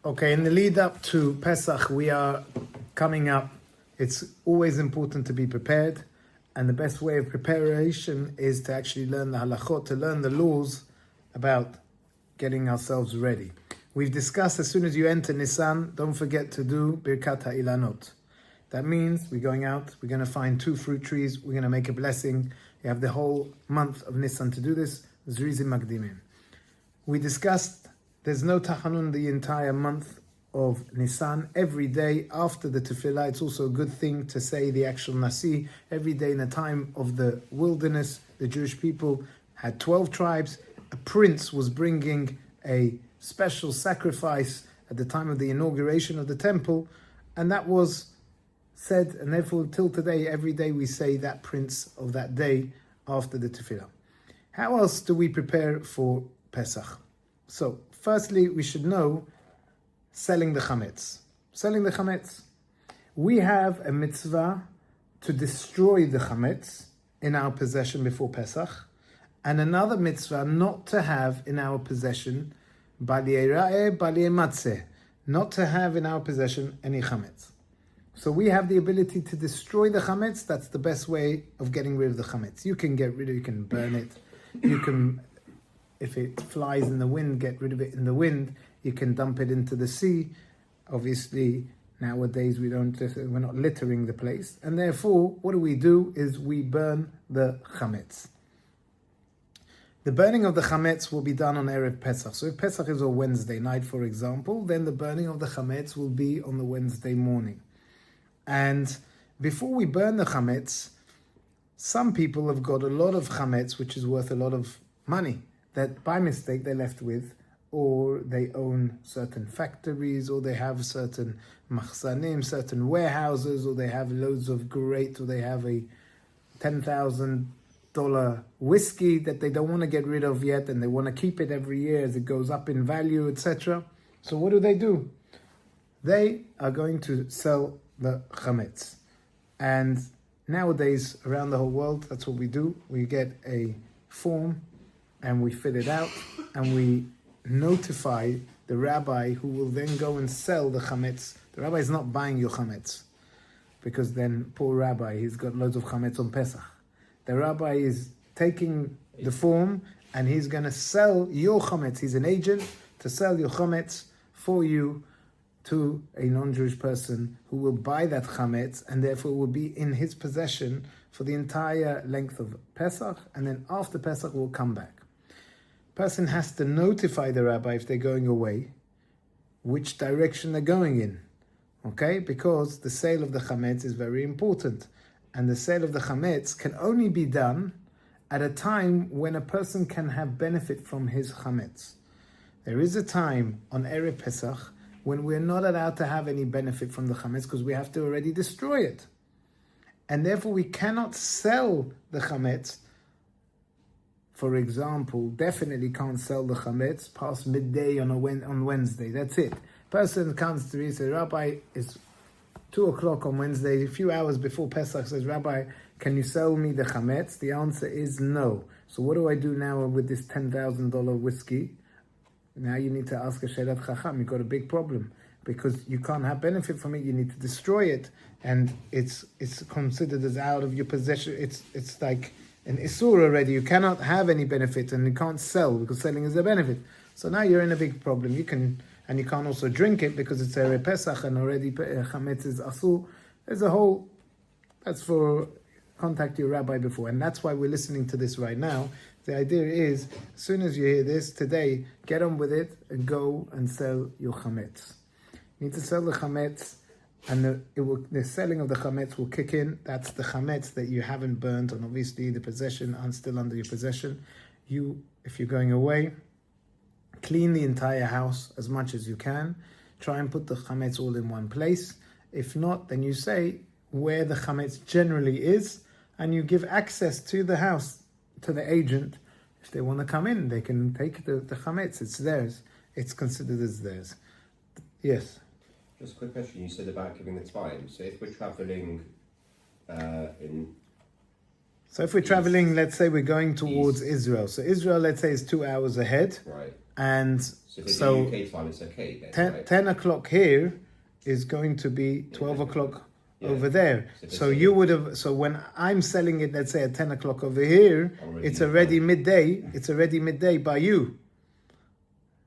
Okay, in the lead up to Pesach, we are coming up. It's always important to be prepared. And the best way of preparation is to actually learn the halachot, to learn the laws about getting ourselves ready. We've discussed as soon as you enter Nisan, don't forget to do Birkat HaIlanot. That means we're going out, we're going to find 2 fruit trees, we're going to make a blessing. You have the whole month of Nisan to do this. Zrizim Magdimim. We discussed there's no Tachanun the entire month of Nisan. Every day after the Tefillah, it's also a good thing to say the actual Nasi. Every day in the time of the wilderness, the Jewish people had 12 tribes. A prince was bringing a special sacrifice at the time of the inauguration of the temple, and that was said, and therefore till today, every day we say that prince of that day after the Tefillah. How else do we prepare for Pesach? So, firstly, we should know selling the chametz. Selling the chametz. We have a mitzvah to destroy the chametz in our possession before Pesach, and another mitzvah not to have in our possession baliyei ra'eh, baliyei matzeh, not to have in our possession any chametz. So we have the ability to destroy the chametz. That's the best way of getting rid of the chametz. You can get rid of it, you can burn it, you can, if it flies in the wind, get rid of it in the wind. You can dump it into the sea. Obviously, nowadays we're not littering the place, and therefore, what do? Is we burn the chametz. The burning of the chametz will be done on Erev Pesach. So if Pesach is on Wednesday night, for example, then the burning of the chametz will be on the Wednesday morning. And before we burn the chametz, some people have got a lot of chametz, which is worth a lot of money, that by mistake they're left with, or they own certain factories, or they have certain machzanim, certain warehouses, or they have loads of or they have a $10,000 whiskey that they don't want to get rid of yet, and they want to keep it every year as it goes up in value, etc. So what do? They are going to sell the chametz. And nowadays, around the whole world, that's what we do. We get a form, and we fill it out, and we notify the rabbi, who will then go and sell the chametz. The rabbi is not buying your chametz, because then poor rabbi, he's got loads of chametz on Pesach. The rabbi is taking the form, and he's going to sell your chametz. He's an agent to sell your chametz for you to a non-Jewish person who will buy that chametz, and therefore will be in his possession for the entire length of Pesach, and then after Pesach will come back. Person has to notify the rabbi if they're going away, which direction they're going in, okay? Because the sale of the chametz is very important, and the sale of the chametz can only be done at a time when a person can have benefit from his chametz. There is a time on Erev Pesach when we're not allowed to have any benefit from the chametz because we have to already destroy it, and therefore we cannot sell the chametz. For example, definitely can't sell the chametz past midday on Wednesday. That's it. Person comes to me and says, Rabbi, it's 2 o'clock on Wednesday, a few hours before Pesach, says, Rabbi, can you sell me the chametz? The answer is no. So what do I do now with this $10,000 whiskey? Now you need to ask a Shelat Chacham. You've got a big problem, because you can't have benefit from it. You need to destroy it, and it's considered as out of your possession. It's like an Isur already. You cannot have any benefit, and you can't sell because selling is a benefit. So now you're in a big problem. You can't also drink it because it's a Pesach and already chametz is Asur. There's a whole, that's for contact your rabbi before, and that's why we're listening to this right now. The idea is, as soon as you hear this today, get on with it and go and sell your chametz. You need to sell the chametz, and the selling of the chametz will kick in. That's the chametz that you haven't burnt, and obviously the possession and still under your possession. If you're going away, clean the entire house as much as you can. Try and put the chametz all in one place. If not, then you say where the chametz generally is, and you give access to the house to the agent. If they want to come in, they can take the chametz. It's theirs. It's considered as theirs. Yes. Just a quick question. You said about giving the time. So if we're traveling So if we're traveling, let's say we're going towards Israel. So Israel, let's say, is 2 hours ahead. Right. And So if they so do UK time, it's okay then, 10, right? 10 o'clock here is going to be 12 o'clock Yeah. over there. So if it's So you over- would have, so when I'm selling it, let's say at 10 o'clock over here, Already it's already fine. midday. It's already midday by you.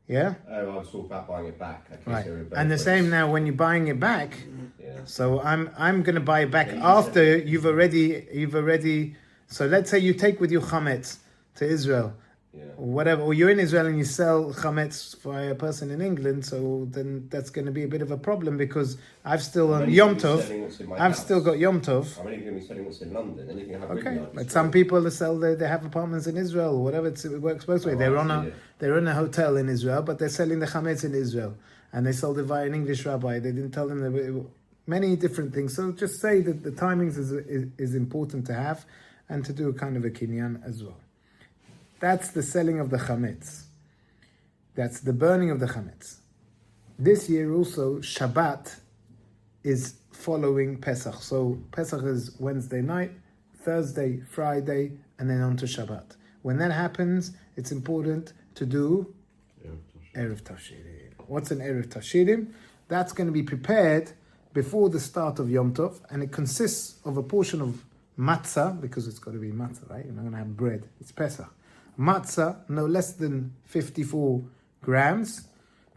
Yeah? Oh, I was talking about buying it back. Okay, Right. so we're both And the ways. same now when you're buying it back. Yeah. So I'm gonna buy it back Yeah, you after you've already. So let's say you take with you chametz to Israel, Yeah. or whatever, or you're in Israel and you sell chametz for a person in England. So then that's going to be a bit of a problem because I've still I'm on only Yom gonna be selling Tov. what's in my I've house. still got Yom Tov. I'm only going to be selling what's in London. Then you can have Okay, Rivian but as some well. people sell they have apartments in Israel or whatever. It works both ways. Oh, They're I on see, a yeah. they're in a hotel in Israel, but they're selling the chametz in Israel, and they sold it via an English rabbi. They didn't tell them many different things. So just say that the timings is important to have, and to do a kind of a kinyan as well. That's the selling of the chametz. That's the burning of the chametz. This year also Shabbat is following Pesach. So Pesach is Wednesday night, Thursday, Friday, and then on to Shabbat. When that happens, it's important to do Erev Tashirim. What's an Erev Tashirim? That's going to be prepared before the start of Yom Tov, and it consists of a portion of matzah, because it's got to be matzah, right? You're not going to have bread. It's Pesach. Matzah, no less than 54 grams,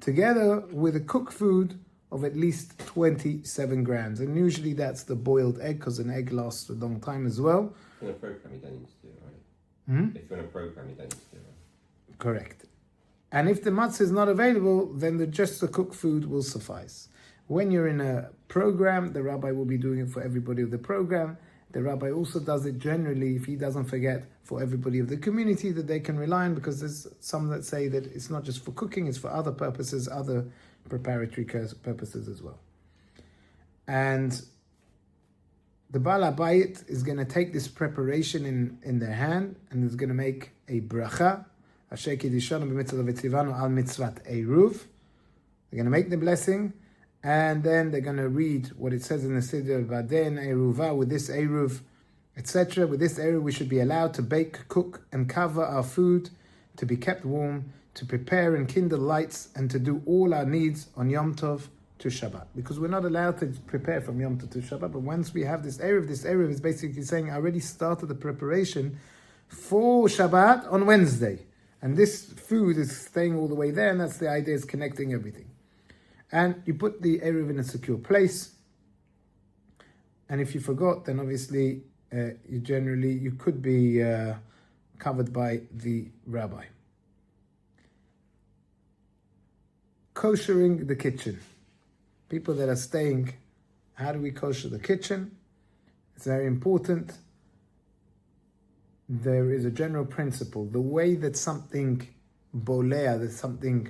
together with a cooked food of at least 27 grams. And usually that's the boiled egg, because an egg lasts a long time as well. If you're in a program, you don't need to do it, right? If you're in a program, you don't need to do it, right? Correct. And if the matzah is not available, then just the cooked food will suffice. When you're in a program, the rabbi will be doing it for everybody of the program. The rabbi also does it generally, if he doesn't forget, for everybody of the community that they can rely on, because there's some that say that it's not just for cooking, it's for other purposes, other preparatory purposes as well. And the Baal HaBayit is going to take this preparation in their hand and is going to make a bracha, Asher Kiddushanu b'mitzvah v'tzivanu al mitzvat eruv. They're going to make the blessing, and then they're going to read what it says in the Seder, Vaden Eruva, with this Eruv, etc. With this Eruv, we should be allowed to bake, cook, and cover our food, to be kept warm, to prepare and kindle lights, and to do all our needs on Yom Tov to Shabbat. Because we're not allowed to prepare from Yom Tov to Shabbat, but once we have this Eruv is basically saying, I already started the preparation for Shabbat on Wednesday. And this food is staying all the way there, and that's the idea, is connecting everything. And you put the Eruv in a secure place. And if you forgot, then obviously you could be covered by the rabbi. Koshering the kitchen. People that are staying, how do we kosher the kitchen? It's very important. There is a general principle. The way that something bolea, that something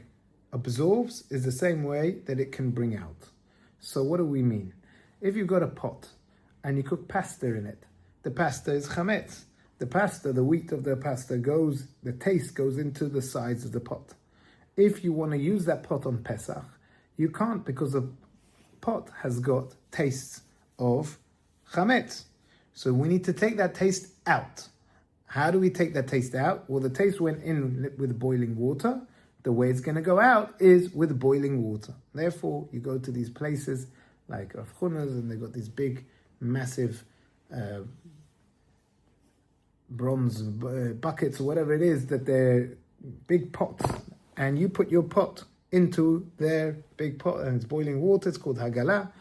absorbs, is the same way that it can bring out. So what do we mean? If you've got a pot and you cook pasta in it, the pasta is chametz. The pasta, the wheat of the pasta the taste goes into the sides of the pot. If you want to use that pot on Pesach, you can't, because the pot has got tastes of chametz. So we need to take that taste out. How do we take that taste out? Well, the taste went in with boiling water. The way it's going to go out is with boiling water. Therefore, you go to these places like Rav Chuna's, and they've got these big, massive bronze buckets or whatever it is, that they're big pots. And you put your pot into their big pot, and it's boiling water. It's called Haggadah.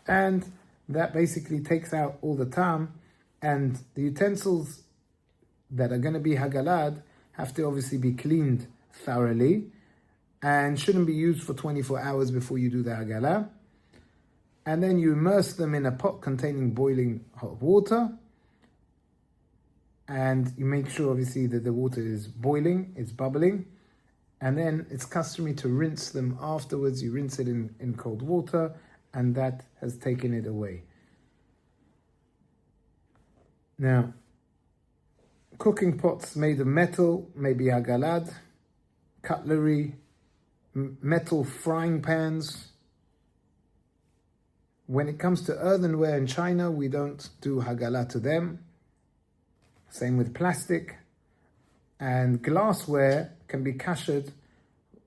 And that basically takes out all the tam. And the utensils that are going to be Haggalad have to obviously be cleaned thoroughly and shouldn't be used for 24 hours before you do the Haggadah. And then you immerse them in a pot containing boiling hot water, and you make sure obviously that the water is boiling, it's bubbling, and then it's customary to rinse them afterwards. You rinse it in cold water, and that has taken it away. Now, cooking pots made of metal, maybe Haggalad, cutlery, metal frying pans. When it comes to earthenware in China, we don't do Haggadah to them. Same with plastic. And glassware can be kashered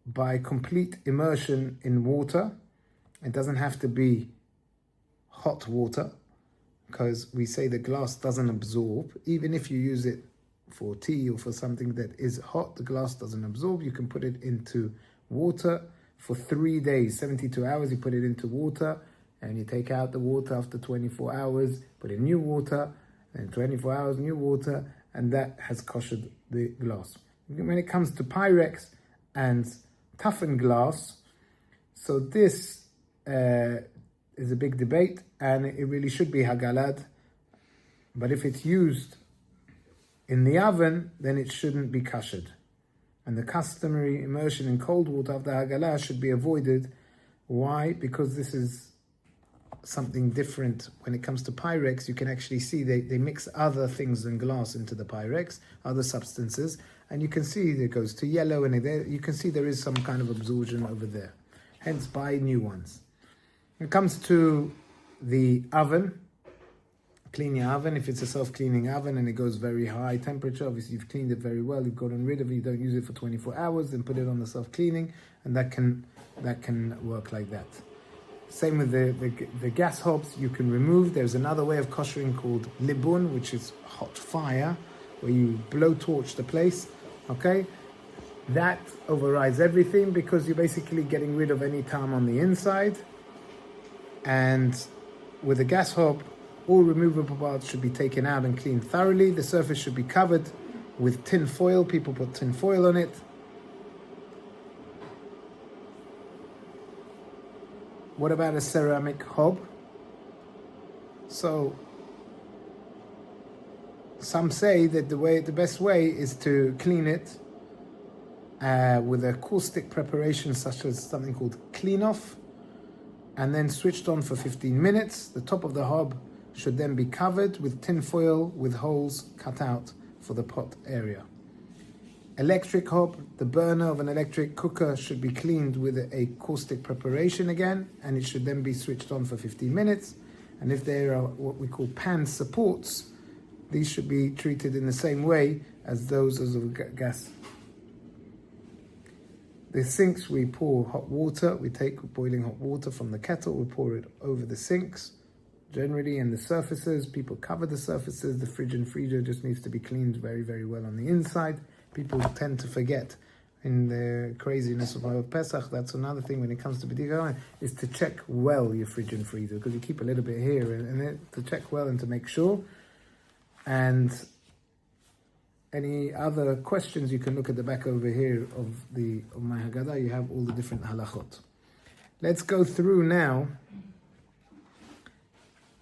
by complete immersion in water. It doesn't have to be hot water, because we say the glass doesn't absorb. Even if you use it for tea or for something that is hot, the glass doesn't absorb. You can put it into water for 3 days, 72 hours. You put it into water and you take out the water after 24 hours, put in new water, and 24 hours, new water, and that has koshered the glass. When it comes to Pyrex and toughened glass, so this is a big debate, and it really should be hagalad. But if it's used in the oven, then it shouldn't be kashered. And the customary immersion in cold water of the hagalah should be avoided. Why? Because this is something different. When it comes to Pyrex, you can actually see they mix other things than glass into the Pyrex, other substances, and you can see it goes to yellow, and you can see there is some kind of absorption over there. Hence, buy new ones. When it comes to the oven, clean your oven. If it's a self-cleaning oven and it goes very high temperature, obviously you've cleaned it very well, you've gotten rid of it, you don't use it for 24 hours, then put it on the self-cleaning, and that can work like that. Same with the gas hobs, you can remove. There's another way of koshering called libun, which is hot fire, where you blowtorch the place, okay? That overrides everything, because you're basically getting rid of any time on the inside. And with a gas hob, all removable parts should be taken out and cleaned thoroughly. The surface should be covered with tin foil. People put tin foil on it. What about a ceramic hob? So some say that the best way is to clean it with a caustic preparation, such as something called clean off, and then switched on for 15 minutes. The top of the hob should then be covered with tin foil with holes cut out for the pot area. Electric hob, the burner of an electric cooker should be cleaned with a caustic preparation again, and it should then be switched on for 15 minutes. And if there are what we call pan supports, these should be treated in the same way as those of gas. The sinks, we pour hot water. We take boiling hot water from the kettle, we pour it over the sinks, generally, and the surfaces. People cover the surfaces. The fridge and freezer just needs to be cleaned very, very well on the inside. People tend to forget in the craziness of Pesach. That's another thing when it comes to B'dika, is to check well your fridge and freezer, because you keep a little bit here and to check well and to make sure. And any other questions, you can look at the back over here of my Haggadah. You have all the different halachot. Let's go through now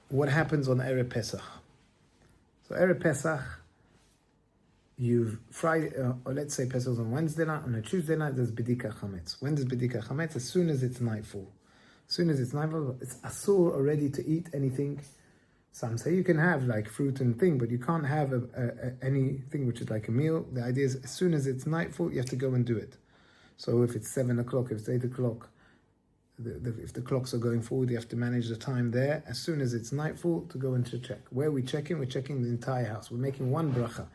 what happens on Erev Pesach. So Erev Pesach, Friday, or let's say Pesach on Wednesday night. On a Tuesday night, there's B'dika Chametz. When does B'dika Chametz? As soon as it's nightfall. As soon as it's nightfall, it's asur already to eat anything. Some say you can have like fruit and thing, but you can't have anything which is like a meal. The idea is, as soon as it's nightfall, you have to go and do it. So if it's 7 o'clock, if it's 8 o'clock, if the clocks are going forward, you have to manage the time there. As soon as it's nightfall, to go and to check. Where are we checking? We're checking the entire house. We're making one bracha.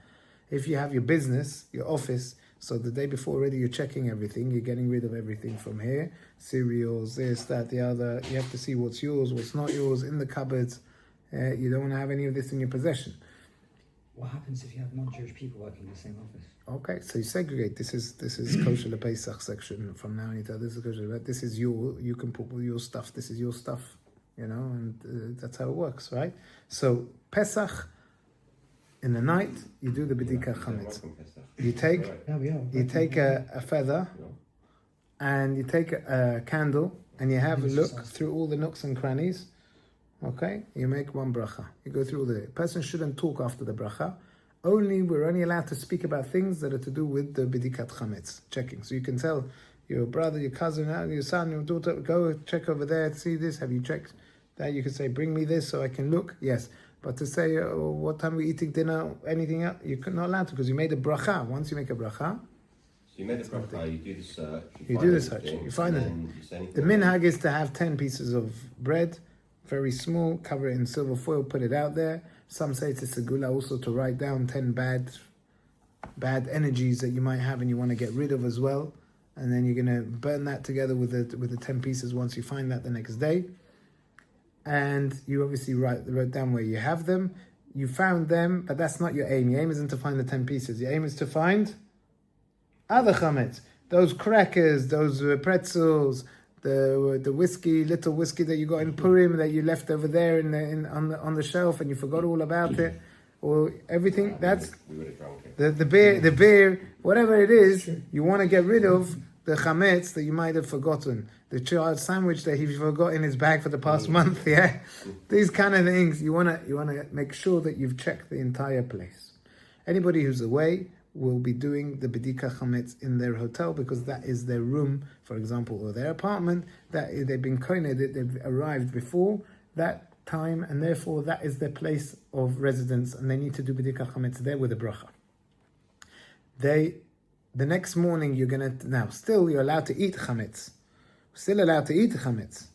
If you have your business, your office, so the day before already you're checking everything, you're getting rid of everything from here, cereals, this, that, the other. You have to see what's yours, what's not yours in the cupboards. You don't want to have any of this in your possession. What happens if you have non-Jewish people working in the same office? Okay, so you segregate. This is kosher le Pesach section from now on. This is kosher. This is you can put your stuff. This is your stuff, and that's how it works, right? So Pesach, in the night, you do the B'dika Chametz. You take a feather, and you take a candle, and you have a look through all the nooks and crannies. Okay, you make one bracha. You go through all the day. A person shouldn't talk after the bracha. We're only allowed to speak about things that are to do with the B'dikat Chametz, checking. So you can tell your brother, your cousin, your son, your daughter, go check over there, see this, have you checked that? You can say, bring me this so I can look. Yes. But to say, what time are we eating dinner, anything else, you're not allowed to, because you made a bracha. Once you make a bracha, so you made the bracha, you do the search. You find it. The minhag is to have 10 pieces of bread, very small, cover it in silver foil, put it out there. Some say it's a segula also to write down 10 bad energies that you might have and you want to get rid of as well. and then you're going to burn that together with the 10 pieces once you find that the next day. And you obviously wrote down where you have them. You found them, but that's not your aim. Your aim isn't to find the 10 pieces. Your aim is to find other chametz. Those crackers, those pretzels, the whiskey, little whiskey that you got in Purim that you left over there on the shelf and you forgot all about it, or everything. That's we would have drunk it. the beer, whatever it is. You want to get rid of the chametz that you might have forgotten. The child sandwich that he forgot in his bag for the past month. Yeah, these kind of things. You wanna make sure that you've checked the entire place. Anybody who's away will be doing the bedika chametz in their hotel because that is their room, for example, or their apartment. That they've been koined, they've arrived before that time, and therefore that is their place of residence, and they need to do bedika chametz there with a bracha. The next morning you're allowed to eat chametz. Still allowed to eat chametz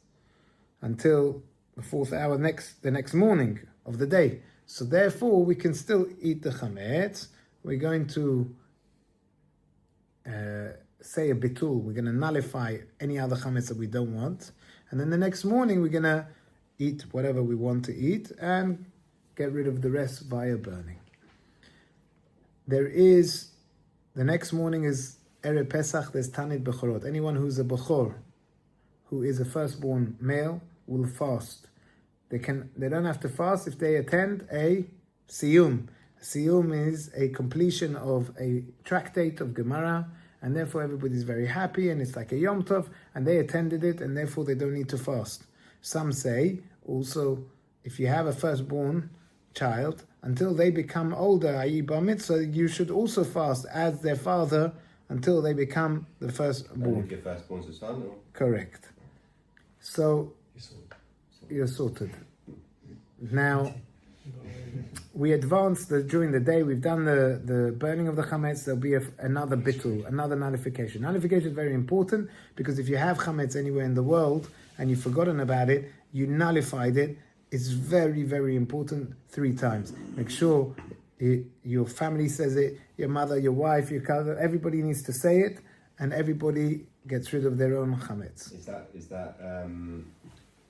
until the 4th hour the next morning of the day. So therefore we can still eat the chametz. We're going to say a bitul. We're going to nullify any other chametz that we don't want. And then the next morning we're going to eat whatever we want to eat and get rid of the rest via burning. The next morning is Erev Pesach, there's Tanit Bechorot. Anyone who's a Bechor, who is a firstborn male, will fast. They don't have to fast if they attend a siyum. Siyum is a completion of a tractate of Gemara, and therefore everybody's very happy, and it's like a Yom Tov, and they attended it, and therefore they don't need to fast. Some say, also, if you have a firstborn child, until they become older, i.e. bar mitzvah, you should also fast as their father until they become the firstborn. And if your firstborn's a son, or? Correct. So, you're sorted. Now, we advanced during the day. We've done the burning of the chametz. There'll be another bittul, another nullification. Nullification is very important because if you have chametz anywhere in the world and you've forgotten about it, you nullified it. It's very, very important 3 times. Make sure your family says it, your mother, your wife, your cousin, everybody needs to say it, and everybody gets rid of their own chametz. Is that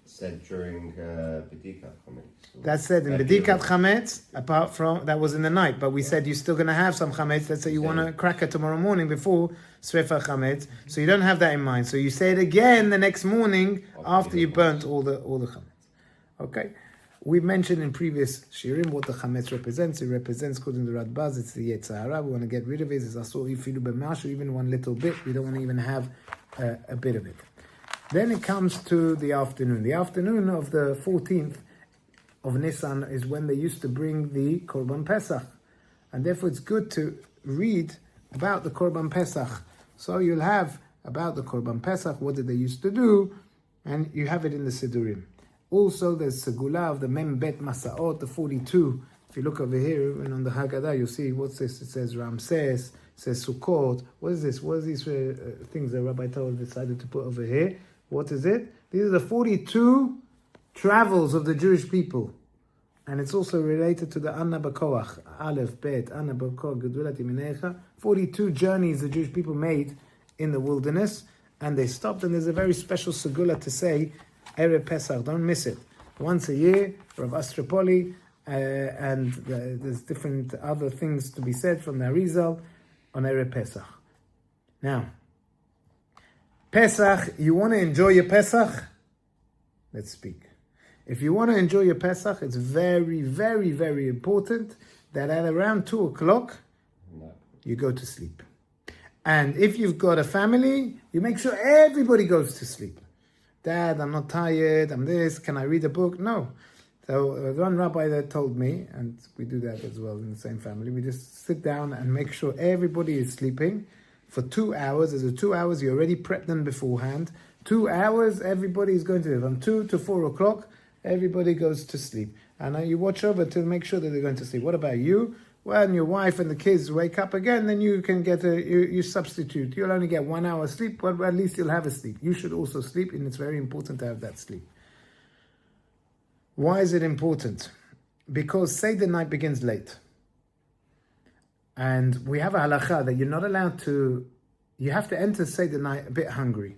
said during Bedikat chametz? That's said in Bedikat chametz, apart from, that was in the night, but we said you're still going to have some chametz. Let's say you want a cracker tomorrow morning before Srefa chametz, so you don't have that in mind. So you say it again the next morning after you burnt all the chametz. Okay, we mentioned in previous shirim what the chametz represents. It represents, according to Rabbi, it's the Yetzirah. We want to get rid of it. It's asur ifilu b'mashu, even one little bit. We don't want to even have a bit of it. Then it comes to the afternoon. The afternoon of the 14th of Nisan is when they used to bring the Korban Pesach. And therefore it's good to read about the Korban Pesach. So you'll have about the Korban Pesach, what did they used to do, and you have it in the Sidurim. Also, there's Segula of the Mem Bet Masaot, the 42. If you look over here, and on the Haggadah, you'll see, what's this? It says Ramses, it says Sukkot. What is this? What are these things that Rabbi Tawil decided to put over here? What is it? These are the 42 travels of the Jewish people. And it's also related to the Anna B'Koach, Aleph, Bet, Anna B'Koach, Gedulat Yeminecha. 42 journeys the Jewish people made in the wilderness, and they stopped, and there's a very special Segula to say, Erev Pesach, don't miss it. Once a year, Rav Astropoli, and there's different other things to be said from the Arizal on Erev Pesach. Now, Pesach, you want to enjoy your Pesach? Let's speak. If you want to enjoy your Pesach, it's very, very, very important that at around 2 o'clock, you go to sleep. And if you've got a family, you make sure everybody goes to sleep. Dad, I'm not tired, I'm this, can I read a book? No. So one rabbi that told me, and we do that as well in the same family, we just sit down and make sure everybody is sleeping for 2 hours. As a 2 hours, you already prep them beforehand. 2 hours, everybody is going to live. From 2 to 4 o'clock, everybody goes to sleep. And you watch over to make sure that they're going to sleep. What about you? When your wife and the kids wake up again, then you can get you substitute. You'll only get 1 hour sleep, but at least you'll have a sleep. You should also sleep, and it's very important to have that sleep. Why is it important? Because Seder night begins late. And we have a halakha that you're not allowed to you have to enter Seder night a bit hungry.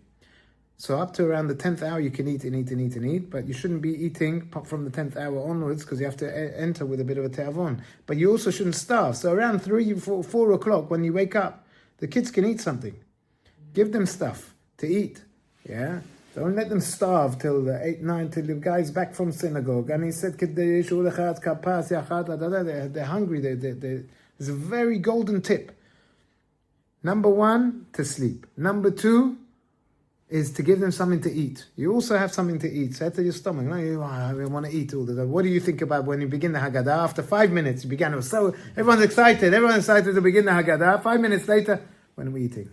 So up to around the 10th hour, you can eat and eat and eat and eat, but you shouldn't be eating from the 10th hour onwards because you have to enter with a bit of a te'avon. But you also shouldn't starve. So around 3, 4 o'clock when you wake up, the kids can eat something. Give them stuff to eat. Yeah? Don't let them starve till the 8, 9, till the guy's back from synagogue. And he said, they're hungry. It's a very golden tip. Number 1, to sleep. Number 2, is to give them something to eat. You also have something to eat. Say to your stomach, no, I want to eat all the time. What do you think about when you begin the Haggadah? After 5 minutes, you began. So everyone's excited to begin the Haggadah. 5 minutes later, when are we eating?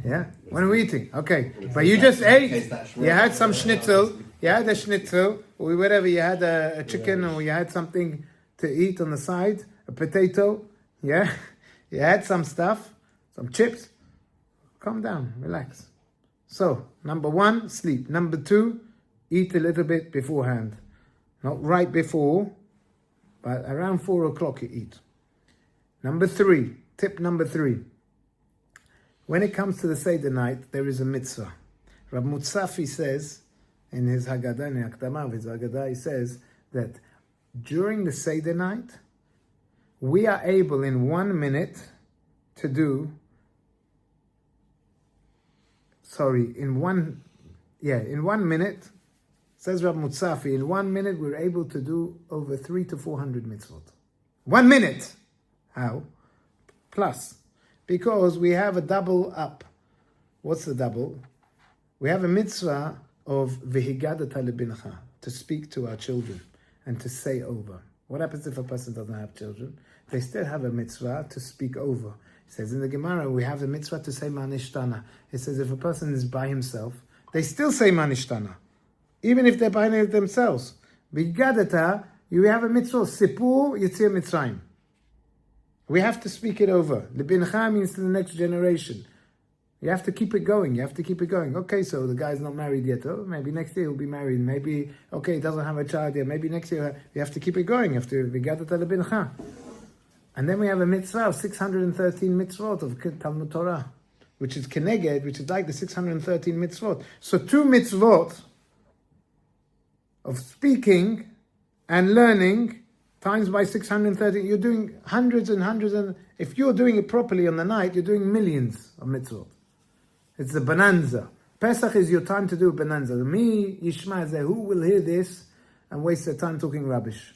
Yeah? When are we eating? Okay. But you just ate. You had some schnitzel. You had a schnitzel. Or whatever. You had a chicken or you had something to eat on the side. A potato. Yeah? You had some stuff. Some chips. Calm down. Relax. So, number 1, sleep. Number 2, eat a little bit beforehand. Not right before, but around 4 o'clock you eat. Number 3, tip number 3. When it comes to the Seder night, there is a mitzvah. Rav Mutzafi says, in his Haggadah, in the Akdama of his Haggadah, he says that during the Seder night, we are able in 1 minute to do in 1 minute, says Rav Mutzafi, in 1 minute we're able to do over 300 to 400 mitzvot. 1 minute! How? Plus. Because we have a double up. What's the double? We have a mitzvah of v'higadat lebincha, to speak to our children and to say over. What happens if a person doesn't have children? They still have a mitzvah to speak over. It says in the Gemara, we have the mitzvah to say manishtana. It says if a person is by himself, they still say manishtana, even if they're by themselves. V'higadata, you have a mitzvah, sipur Yetziat Mitzrayim. We have to speak it over. Lebincha means to the next generation. You have to keep it going. Okay, so the guy's not married yet. Oh, maybe next year he'll be married. Maybe, okay, he doesn't have a child yet. Maybe next year. You have to keep it going. You have to v'higadata lebincha. And then we have a mitzvah of 613 mitzvot of Talmud Torah, which is keneged, which is like the 613 mitzvot. So 2 mitzvot of speaking and learning times by 613, you're doing hundreds and hundreds, and if you're doing it properly on the night, you're doing millions of mitzvot. It's a bonanza. Pesach is your time to do a bonanza. Me, Yishma, who will hear this and waste their time talking rubbish?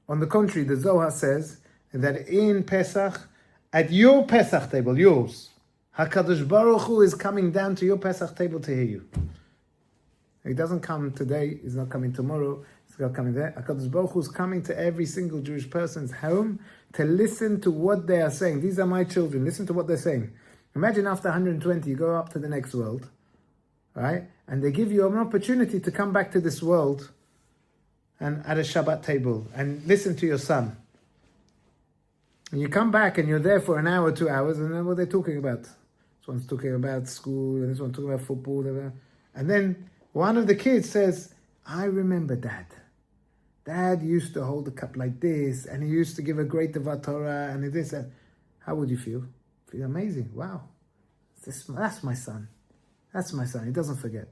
On the contrary, the Zohar says that in Pesach, at your Pesach table, yours, HaKadosh Baruch Hu is coming down to your Pesach table to hear you. He doesn't come today, he's not coming tomorrow, he's not coming there. HaKadosh Baruch Hu is coming to every single Jewish person's home to listen to what they are saying. These are my children, listen to what they're saying. Imagine after 120, you go up to the next world, right? And they give you an opportunity to come back to this world and at a Shabbat table and listen to your son. And you come back and you're there for an hour, 2 hours, and then what are they talking about? This one's talking about school, and this one's talking about football. And then one of the kids says, I remember Dad. Dad used to hold a cup like this, and he used to give a great Devar Torah, and this. And how would you feel? Feel amazing. Wow. That's my son. That's my son. He doesn't forget.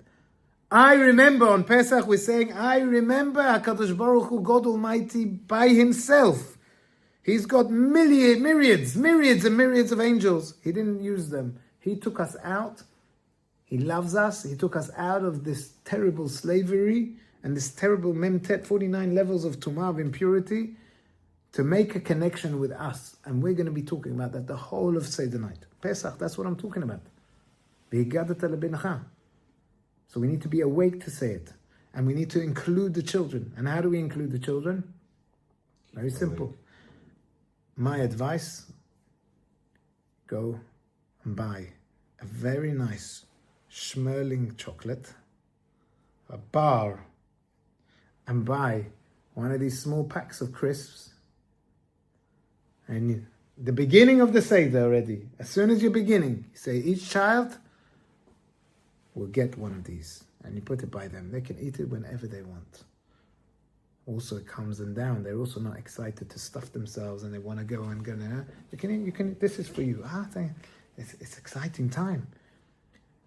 I remember on Pesach we're saying, I remember HaKadosh Baruch Hu, God Almighty, by himself. He's got myriads and myriads of angels. He didn't use them. He took us out. He loves us. He took us out of this terrible slavery and this terrible memtet, 49 levels of tumah, of impurity, to make a connection with us. And we're going to be talking about that the whole of Seder night. Pesach, that's what I'm talking about. So we need to be awake to say it. And we need to include the children. And how do we include the children? Very simple. My advice, go and buy a very nice Schmerling chocolate, a bar, and buy one of these small packs of crisps. And the beginning of the Seder already, as soon as you're beginning, you say each child will get one of these. And you put it by them. They can eat it whenever they want. Also, it calms them down. They're also not excited to stuff themselves and they want to go and go there. You can. This is for you. It's exciting time.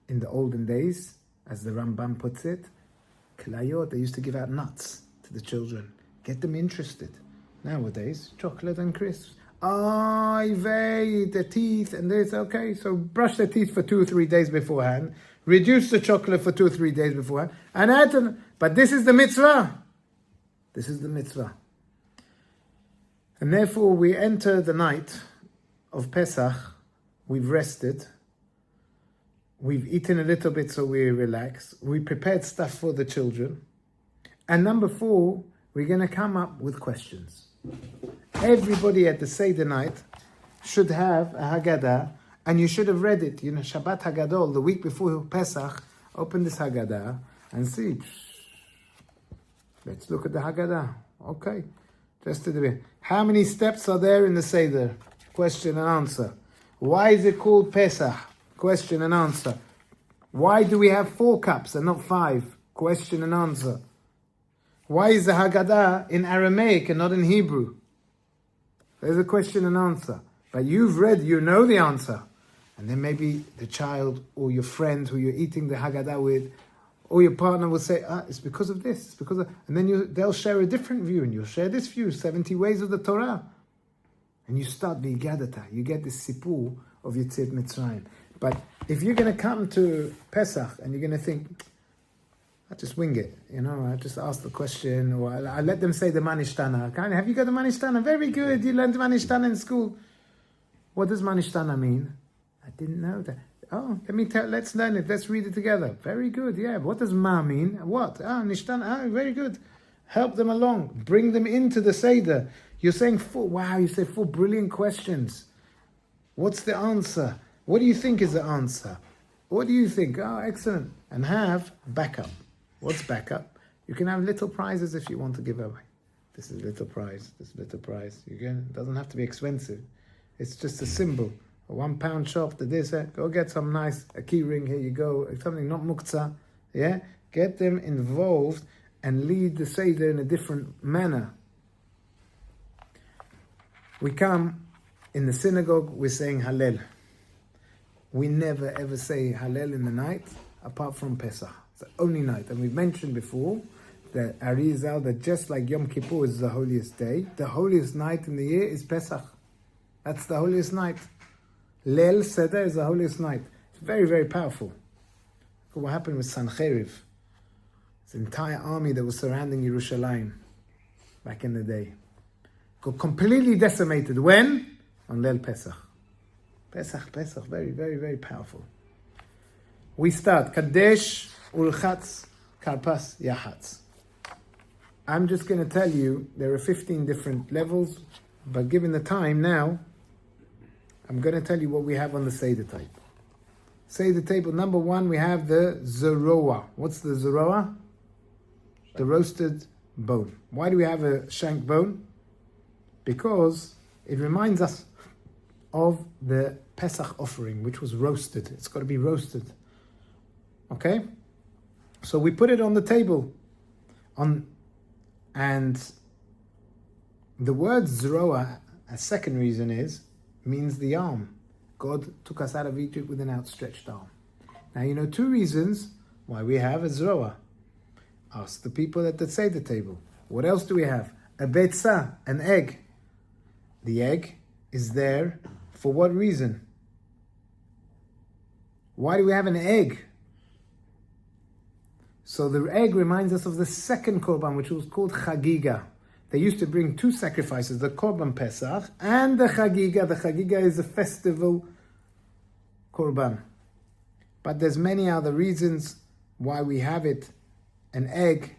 In the olden days, as the Rambam puts it, Kilayot, they used to give out nuts to the children. Get them interested. Nowadays, chocolate and crisps. Ay vey, the teeth and this. Okay, so brush their teeth for 2 or 3 days beforehand. Reduce the chocolate for 2 or 3 days beforehand. And add them. But this is the mitzvah. This is the mitzvah. And therefore we enter the night of Pesach. We've rested. We've eaten a little bit so we relax. We prepared stuff for the children. And number 4, we're going to come up with questions. Everybody at the Seder night should have a Haggadah, and you should have read it. You know, Shabbat Haggadol, the week before Pesach, open this Haggadah and see. Let's look at the Haggadah. Okay. Just to the bit. How many steps are there in the Seder? Question and answer. Why is it called Pesach? Question and answer. Why do we have 4 cups and not 5? Question and answer. Why is the Haggadah in Aramaic and not in Hebrew? There's a question and answer. But you've read, you know the answer. And then maybe the child or your friend who you're eating the Haggadah with, or your partner will say, it's because of this, it's because of... And then they'll share a different view, and you'll share this view, 70 ways of the Torah. And you start the Haggadah. You get this sipur of Yetziat Mitzrayim. But if you're going to come to Pesach and you're going to think, I just wing it, I just ask the question, or I let them say the Manishtana. Have you got the Manishtana? Very good, you learned the Manishtana in school. What does Manishtana mean? I didn't know that. Oh, let's learn it, let's read it together. Very good, yeah. What does Ma mean? What? Nishtana, very good. Help them along, bring them into the Seder. You're saying 4, you say 4 brilliant questions. What's the answer? What do you think is the answer? What do you think? Oh, excellent. And have backup. What's backup? You can have little prizes if you want to give away. This is a little prize. This is a little prize. It doesn't have to be expensive. It's just a symbol. A £1 shop. Go get some a key ring. Here you go. Something not muktzah. Yeah. Get them involved and lead the Seder in a different manner. We come in the synagogue. We're saying Hallel. We never ever say Hallel in the night apart from Pesach. It's the only night. And we've mentioned before that Arizal, that just like Yom Kippur is the holiest day, the holiest night in the year is Pesach. That's the holiest night. Leil Seder is the holiest night. It's very, very powerful. Look what happened with Sancheriv. This entire army that was surrounding Yerushalayim back in the day got completely decimated. When? On Leil Pesach. Pesach, very, very, very powerful. We start. Kadesh, Ulchatz, Karpas, Yahatz. I'm just going to tell you, there are 15 different levels, but given the time now, I'm going to tell you what we have on the Seder table. Seder table, number 1, we have the Zeroah. What's the Zeroah? The roasted bone. Why do we have a shank bone? Because it reminds us of the Pesach offering, which was roasted. It's got to be roasted. Okay? So we put it on the table. And the word Zeroah, a second reason means the arm. God took us out of Egypt with an outstretched arm. Now 2 reasons why we have a Zeroah. Ask the people at the Seder table. What else do we have? A Betzah, an egg. The egg is there for what reason? Why do we have an egg? So the egg reminds us of the second Korban, which was called Chagiga. They used to bring 2 sacrifices, the Korban Pesach and the Chagiga. The Chagiga is a festival Korban. But there's many other reasons why we have it. An egg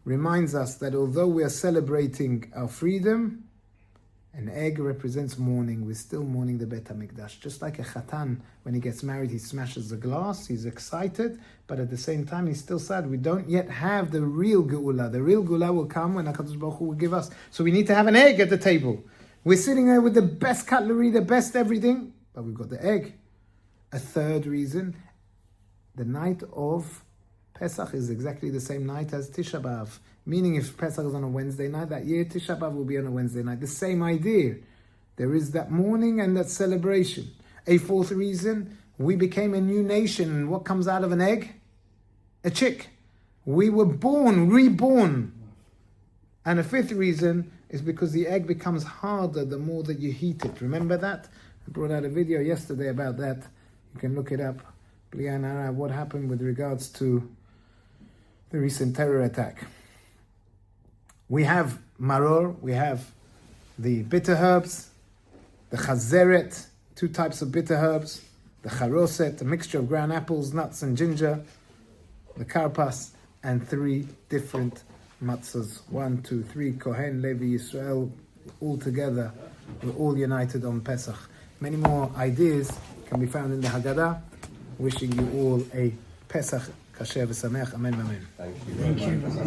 reminds us that although we are celebrating our freedom, an egg represents mourning. We're still mourning the Bet HaMikdash. Just like a Chatan, when he gets married, he smashes the glass, he's excited, but at the same time, he's still sad. We don't yet have the real Geula. The real Geula will come when HaKadosh Baruch Hu will give us. So we need to have an egg at the table. We're sitting there with the best cutlery, the best everything, but we've got the egg. A third reason, the night of Pesach is exactly the same night as Tisha B'Av. Meaning if Pesach is on a Wednesday night, that year Tisha B'Av will be on a Wednesday night. The same idea. There is that mourning and that celebration. A fourth reason, we became a new nation. And what comes out of an egg? A chick. We were born, reborn. And a fifth reason is because the egg becomes harder the more that you heat it. Remember that? I brought out a video yesterday about that. You can look it up. What happened with regards to the recent terror attack. We have maror, we have the bitter herbs, the chazeret, 2 types of bitter herbs, the charoset, a mixture of ground apples, nuts and ginger, the karpas, and 3 different matzahs. 1, 2, 3, Kohen, Levi, Israel, all together. We're all united on Pesach. Many more ideas can be found in the Haggadah. Wishing you all a Pesach kasher v'sameach. Amen, amen. Thank you very much.